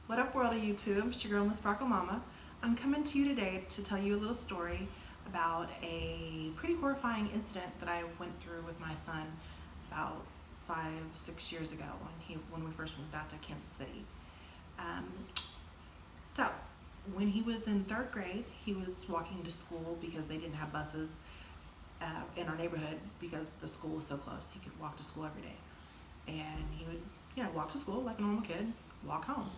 What up, world of YouTube? It's your girl, Miss Sparkle Mama. I'm coming to you today to tell you a little story about a pretty horrifying incident that I went through with my son about 5, 6 years ago when we first moved out to Kansas City. Um, so, when he was in third grade, he was walking to school because they didn't have buses in our neighborhood because the school was so close. He could walk to school every day, and he would, walk to school like a normal kid, walk home.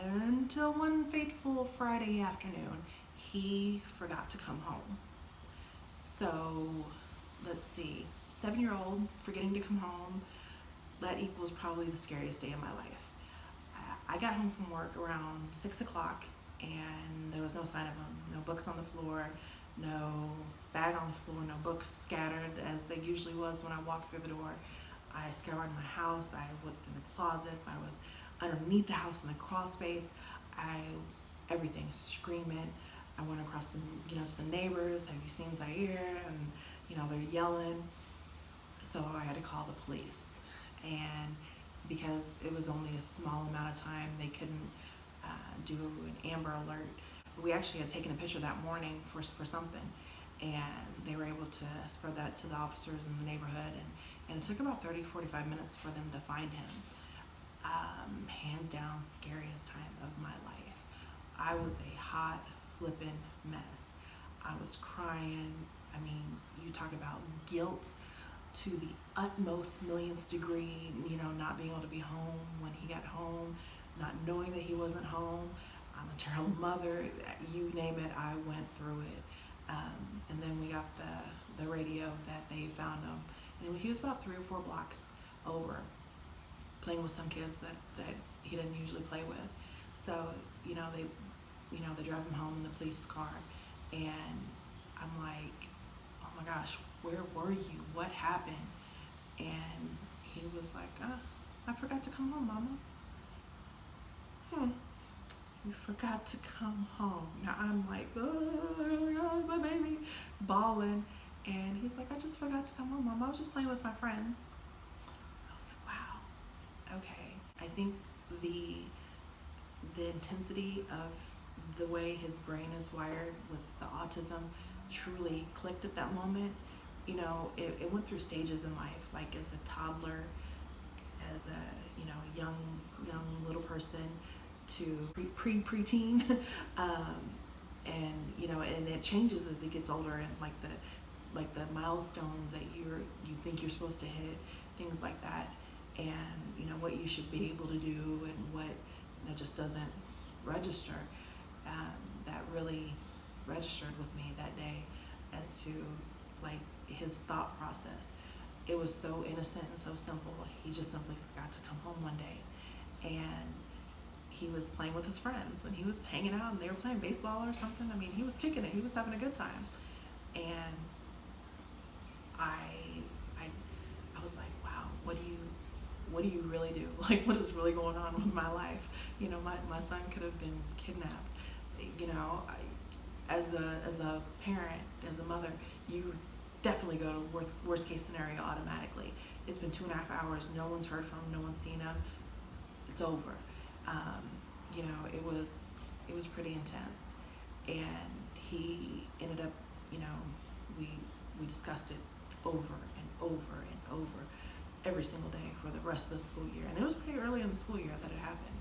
Until one fateful Friday afternoon, he forgot to come home. So, let's see, 7-year-old forgetting to come home, that equals probably the scariest day of my life. I got home from work around 6 o'clock and there was no sign of him. No books on the floor, no bag on the floor, no books scattered as they usually was when I walked through the door. I scoured my house, I looked in the closets, I was underneath the house in the crawl space, everything screaming. I went across to the neighbors, have you seen Zaire? And, they're yelling. So I had to call the police. And because it was only a small amount of time, they couldn't do an Amber Alert. We actually had taken a picture that morning for something, and they were able to spread that to the officers in the neighborhood, and it took about 30-45 minutes for them to find him. Hands down, scariest time of my life. I was a hot flippin' mess. I was crying. I mean, you talk about guilt to the utmost millionth degree, not being able to be home when he got home, not knowing that he wasn't home. I'm a terrible mother, you name it, I went through it. And then we got the radio that they found him. And he was about 3 or 4 blocks over, playing with some kids that he didn't usually play with. So, they drive him home in the police car, and I'm like, oh my gosh, where were you? What happened? And he was like, I forgot to come home, Mama. You forgot to come home. Now I'm like, oh, my baby, bawling. And he's like, I just forgot to come home, Mama. I was just playing with my friends. I was like, wow, okay. I think the intensity of the way his brain is wired with the autism truly clicked at that moment. It went through stages in life, like as a toddler, as a young little person, to preteen, and it changes as he gets older, and like the milestones that you think you're supposed to hit, things like that, and what you should be able to do, and what just doesn't register. That really registered with me that day as to like his thought process. It was so innocent and so simple. He just simply forgot to come home one day, and he was playing with his friends, and he was hanging out, and they were playing baseball or something. I mean, he was kicking it. He was having a good time, and I was like, wow, what do you really do? Like, what is really going on with my life? My son could have been kidnapped. As a parent, as a mother, you definitely go to worst case scenario automatically. It's been 2.5 hours. No one's heard from him. No one's seen him. It's over. It was pretty intense, and he ended up. We discussed it over and over and over every single day for the rest of the school year, and it was pretty early in the school year that it happened.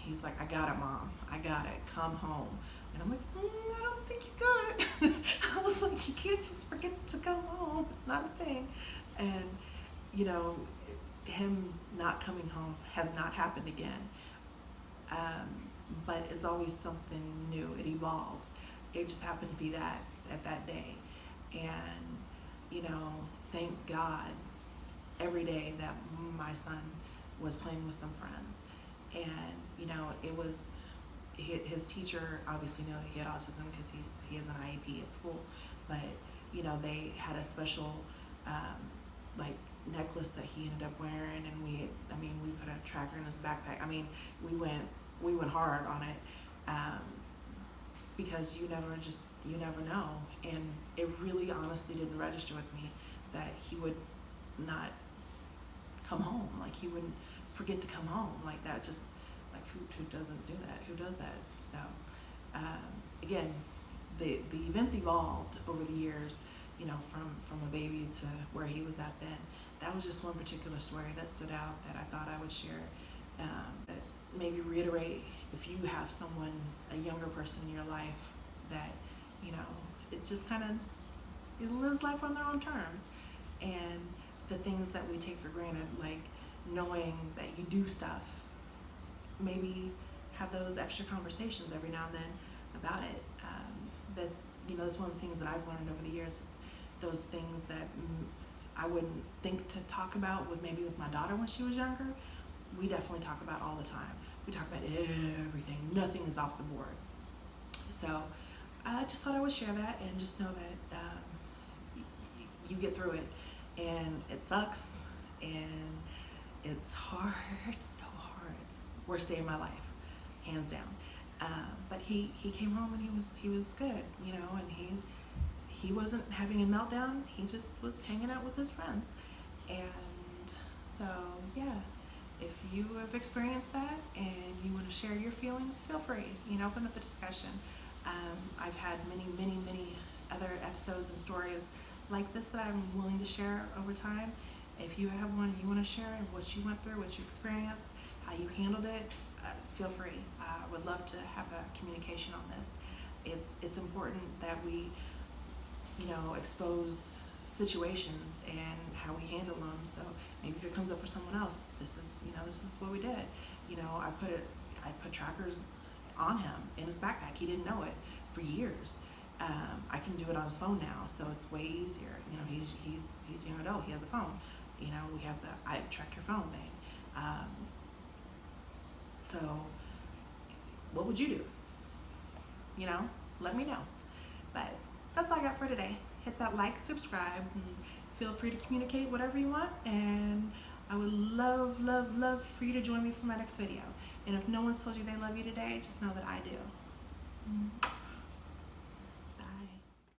He's like, I got it, Mom. I got it. Come home. And I'm like, I don't think you got it. I was like, you can't just forget to come home. It's not a thing. And, him not coming home has not happened again. But it's always something new. It evolves. It just happened to be that at that day. And, thank God every day that my son was playing with some friends. And, it was his teacher obviously knew that he had autism because he has an IEP at school, but they had a special necklace that he ended up wearing, and we put a tracker in his backpack. I mean, we went hard on it, because you never know. And it really honestly didn't register with me that he would not come home, like he wouldn't forget to come home. Like that just who doesn't do that? Who does that? So again, the events evolved over the years, you know, from a baby to where he was at then. That was just one particular story that stood out that I thought I would share. That maybe reiterate if you have someone, a younger person in your life that, you know, it just kind of, it lives life on their own terms. And the things that we take for granted, like knowing that you do stuff, maybe have those extra conversations every now and then about it. This, you know, that's one of the things that I've learned over the years is those things that I wouldn't think to talk about with maybe with my daughter when she was younger. We definitely talk about all the time. We talk about everything. Nothing is off the board. So I just thought I would share that and just know that you get through it, and it sucks, and it's hard, so hard. Worst day of my life, hands down. But he came home and he was good, you know, and he wasn't having a meltdown. He just was hanging out with his friends, and so yeah. If you have experienced that and you want to share your feelings, feel free. You know, open up the discussion. I've had many other episodes and stories like this that I'm willing to share over time. If you have one you want to share, what you went through, what you experienced, how you handled it, feel free. I would love to have a communication on this. It's important that we, you know, expose situations and how we handle them. So maybe if it comes up for someone else, this is what we did. You know, I put trackers on him in his backpack. He didn't know it for years. I can do it on his phone now, so it's way easier. You know, he's a young adult. He has a phone. You know, we have the I track your phone thing. So what would you do? You know, let me know. But that's all I got for today. Hit that like, subscribe, and feel free to communicate whatever you want. And I would love for you to join me for my next video. And if no one's told you they love you today, just know that I do.